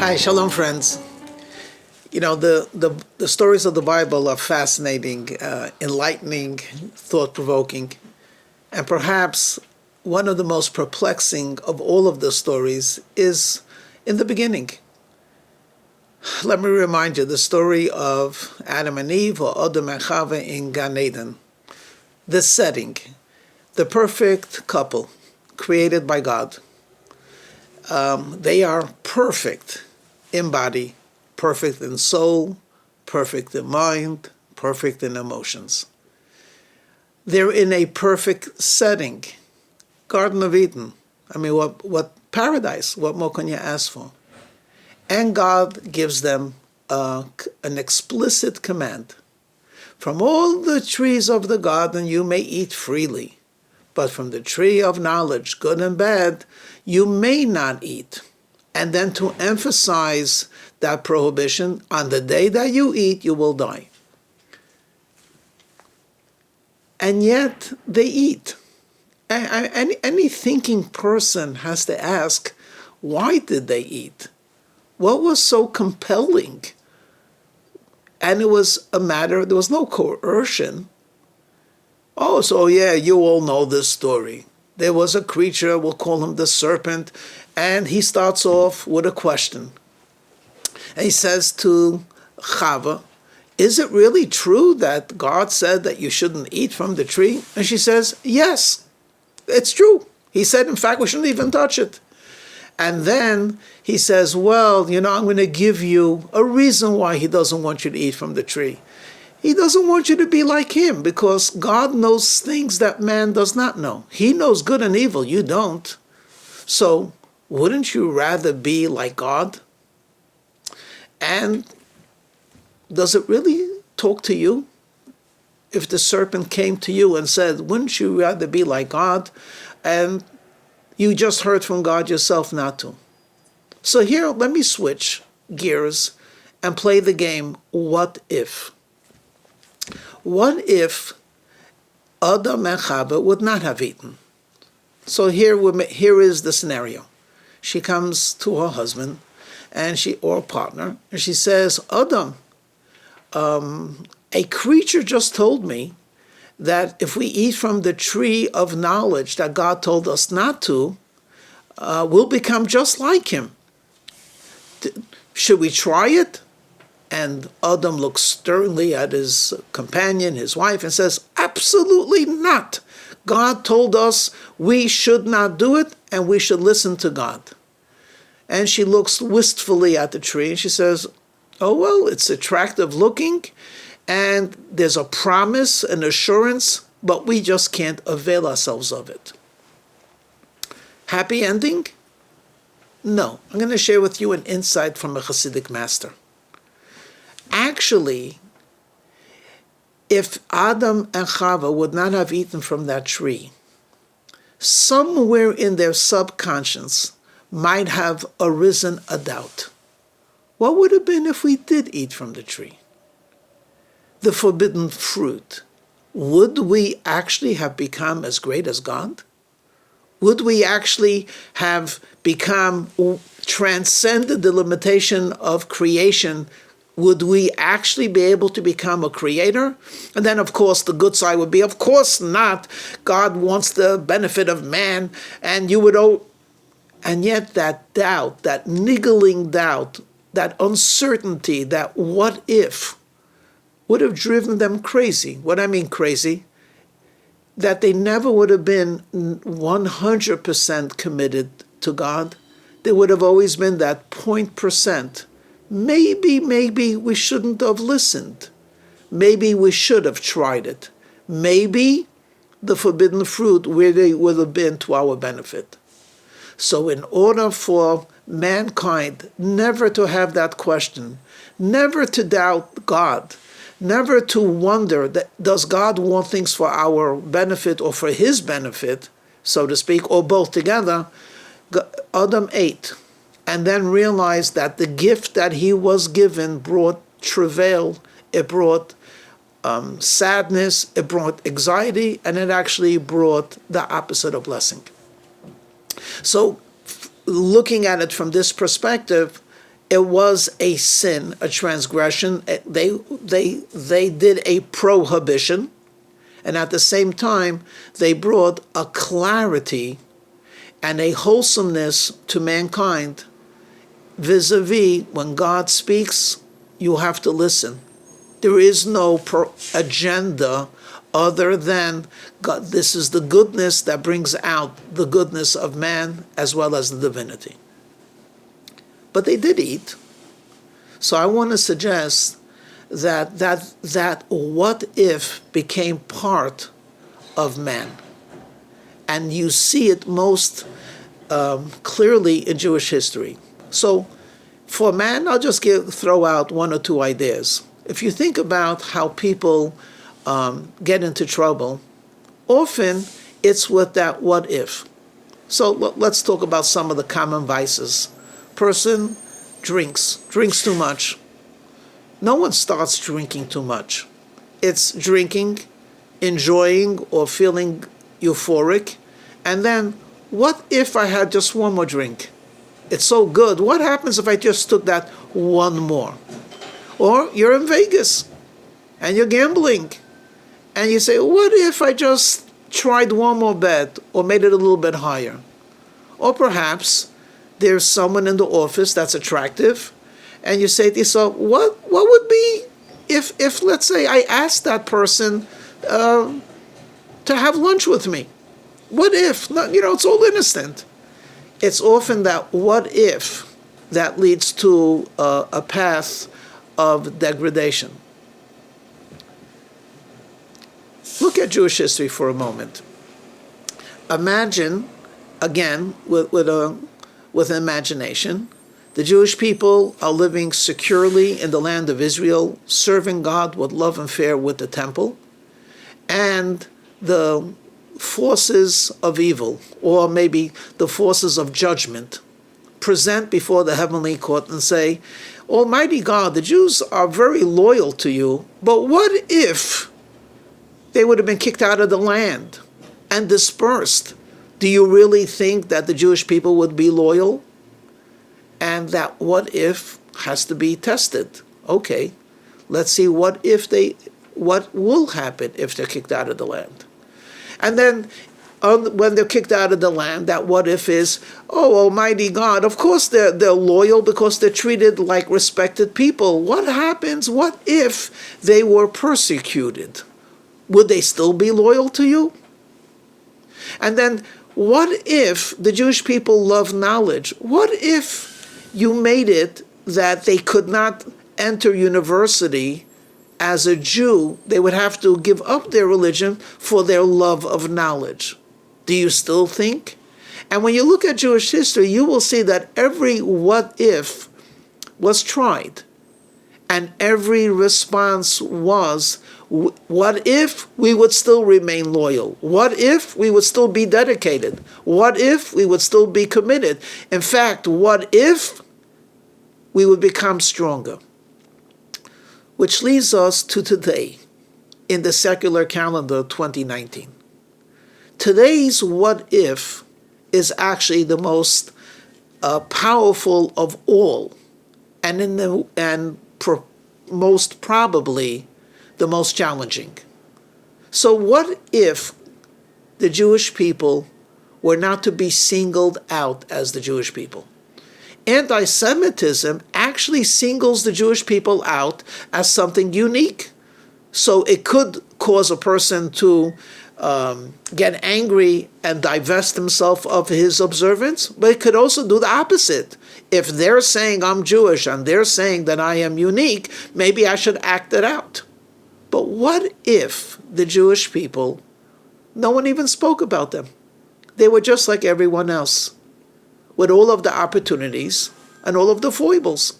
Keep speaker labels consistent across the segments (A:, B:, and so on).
A: Hi, shalom, friends. You know, the stories of the Bible are fascinating, enlightening, thought-provoking, and perhaps one of the most perplexing of all of the stories is in the beginning. Let me remind you the story of Adam and Eve, or Adam and Chava in Gan Eden. The setting, the perfect couple created by God. They are perfect in body, perfect in soul, perfect in mind, perfect in emotions. They're in a perfect setting, Garden of Eden. I mean, what paradise? What more can you ask for? And God gives them an explicit command. From all the trees of the garden you may eat freely, but from the tree of knowledge, good and bad, you may not eat. And then to emphasize that prohibition, on the day that you eat, you will die. And yet they eat. Any thinking person has to ask, why did they eat? What was so compelling? And it was a matter, there was no coercion. Oh, so yeah, you all know this story. There was a creature, we'll call him the serpent, and he starts off with a question. And he says to Chava, is it really true that God said that you shouldn't eat from the tree? And she says, yes, it's true. He said, in fact, we shouldn't even touch it. And then he says, well, I'm going to give you a reason why he doesn't want you to eat from the tree. He doesn't want you to be like him because God knows things that man does not know. He knows good and evil. You don't. So wouldn't you rather be like God? And does it really talk to you? If the serpent came to you and said, wouldn't you rather be like God? And you just heard from God yourself not to. So here, let me switch gears and play the game, what if? What if Adam and Chava would not have eaten? So here is the scenario. She comes to her husband or partner, and she says, Adam, a creature just told me that if we eat from the tree of knowledge that God told us not to, we'll become just like him. Should we try it? And Adam looks sternly at his companion, his wife, and says, absolutely not. God told us we should not do it, and we should listen to God. And she looks wistfully at the tree, and she says, oh, well, it's attractive looking, and there's a promise, an assurance, but we just can't avail ourselves of it. Happy ending? No. I'm going to share with you an insight from a Hasidic master. Actually, if Adam and Chava would not have eaten from that tree, somewhere in their subconscious might have arisen a doubt. What would have been if we did eat from the tree? The forbidden fruit. Would we actually have become as great as God? Would we actually have transcended the limitation of creation? Would we actually be able to become a creator? And then, of course, the good side would be, of course not. God wants the benefit of man, and you would owe. And yet that doubt, that niggling doubt, that uncertainty, that what if, would have driven them crazy. What I mean crazy, that they never would have been 100% committed to God. There would have always been that 0.%. Maybe we shouldn't have listened. Maybe we should have tried it. Maybe the forbidden fruit really would have been to our benefit. So in order for mankind never to have that question, never to doubt God, never to wonder, that does God want things for our benefit or for his benefit, so to speak, or both together, Adam ate and then realized that the gift that he was given brought travail, it brought sadness, it brought anxiety, and it actually brought the opposite of blessing. So looking at it from this perspective, it was a sin, a transgression. They did a prohibition, and at the same time, they brought a clarity and a wholesomeness to mankind vis-a-vis when God speaks, you have to listen. There is no agenda other than God. This is the goodness that brings out the goodness of man as well as the divinity. But they did eat. So I want to suggest that what if became part of man. And you see it most clearly in Jewish history. So for man, I'll just throw out one or two ideas. If you think about how people get into trouble, often it's with that what if. So let's talk about some of the common vices. Person drinks too much. No one starts drinking too much. It's drinking, enjoying, or feeling euphoric, and then, what if I had just one more drink? It's so good. What happens if I just took that one more? Or you're in Vegas, and you're gambling, and you say, what if I just tried one more bet, or made it a little bit higher? Or perhaps there's someone in the office that's attractive, and you say to yourself, what would be if let's say I asked that person to have lunch with me? What if? It's all innocent. It's often that what if that leads to a path of degradation. Look at Jewish history for a moment. Imagine, again, with imagination, the Jewish people are living securely in the land of Israel, serving God with love and fear with the temple, and the forces of evil, or maybe the forces of judgment, present before the heavenly court and say, Almighty God, the Jews are very loyal to you, but what if they would have been kicked out of the land and dispersed? Do you really think that the Jewish people would be loyal? And that what if has to be tested. Okay, let's see what will happen if they're kicked out of the land. And then when they're kicked out of the land, that what if is, oh, Almighty God, of course they're loyal because they're treated like respected people. What happens? What if they were persecuted? Would they still be loyal to you? And then what if the Jewish people love knowledge? What if you made it that they could not enter university as a Jew? They would have to give up their religion for their love of knowledge. Do you still think? And when you look at Jewish history, you will see that every what if was tried. And every response was, what if we would still remain loyal? What if we would still be dedicated? What if we would still be committed? In fact, what if we would become stronger? Which leads us to today, in the secular calendar 2019. Today's what if is actually the most powerful of all, and most probably the most challenging. So what if the Jewish people were not to be singled out as the Jewish people? Anti-Semitism actually singles the Jewish people out as something unique. So it could cause a person to get angry and divest himself of his observance, but it could also do the opposite. If they're saying I'm Jewish and they're saying that I am unique, maybe I should act it out. But what if the Jewish people, no one even spoke about them? They were just like everyone else, with all of the opportunities and all of the foibles.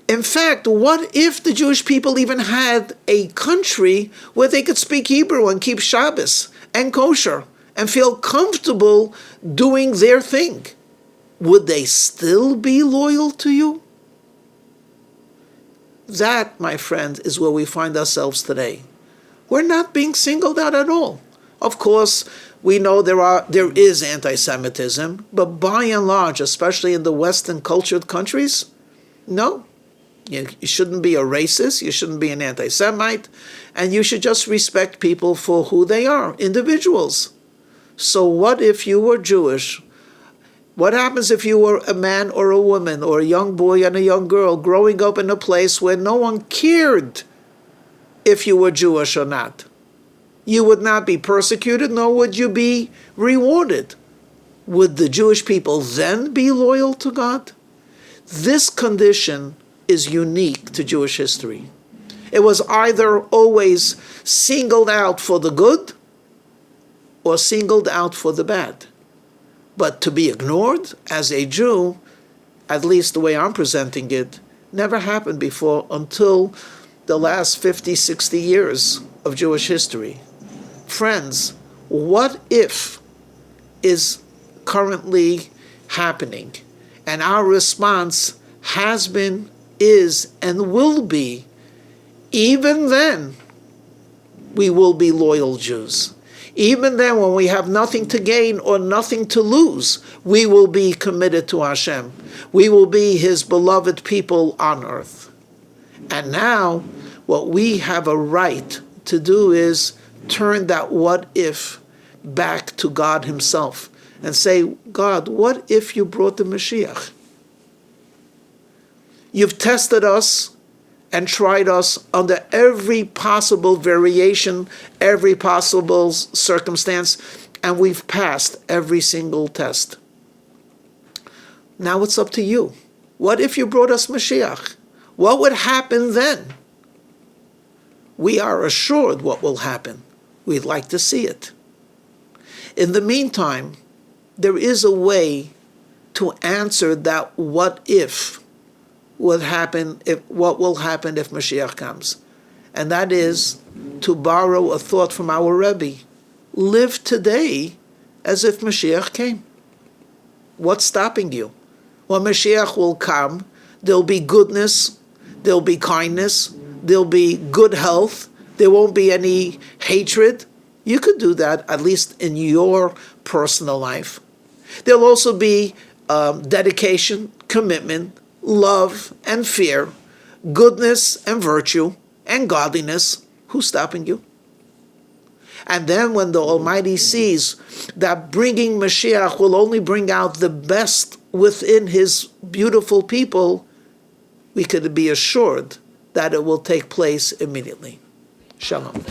A: In fact, what if the Jewish people even had a country where they could speak Hebrew and keep Shabbos and kosher and feel comfortable doing their thing? Would they still be loyal to you? That, my friend, is where we find ourselves today. We're not being singled out at all. Of course, we know there is anti-Semitism, but by and large, especially in the Western cultured countries, No. You shouldn't be a racist, you shouldn't be an anti-Semite, and you should just respect people for who they are, individuals. So what if you were Jewish? What happens if you were a man or a woman or a young boy and a young girl growing up in a place where no one cared if you were Jewish or not? You would not be persecuted, nor would you be rewarded. Would the Jewish people then be loyal to God? This condition is unique to Jewish history. It was either always singled out for the good or singled out for the bad. But to be ignored as a Jew, at least the way I'm presenting it, never happened before until the last 50, 60 years of Jewish history. Friends, what if is currently happening? And our response has been, is, and will be, even then, we will be loyal Jews. Even then, when we have nothing to gain or nothing to lose, we will be committed to Hashem. We will be His beloved people on earth. And now, what we have a right to do is turn that what if back to God Himself and say, God, what if you brought the Mashiach? You've tested us and tried us under every possible variation, every possible circumstance, and we've passed every single test. Now it's up to you. What if you brought us Mashiach? What would happen then? We are assured what will happen. We'd like to see it. In the meantime, there is a way to answer that what if would happen, what will happen if Mashiach comes. And that is to borrow a thought from our Rabbi. Live today as if Mashiach came. What's stopping you? When Mashiach will come, there'll be goodness, there'll be kindness, there'll be good health, there won't be any hatred. You could do that, at least in your personal life. There'll also be dedication, commitment, love and fear, goodness and virtue, and godliness. Who's stopping you? And then when the Almighty sees that bringing Mashiach will only bring out the best within His beautiful people, we could be assured that it will take place immediately. Shalom.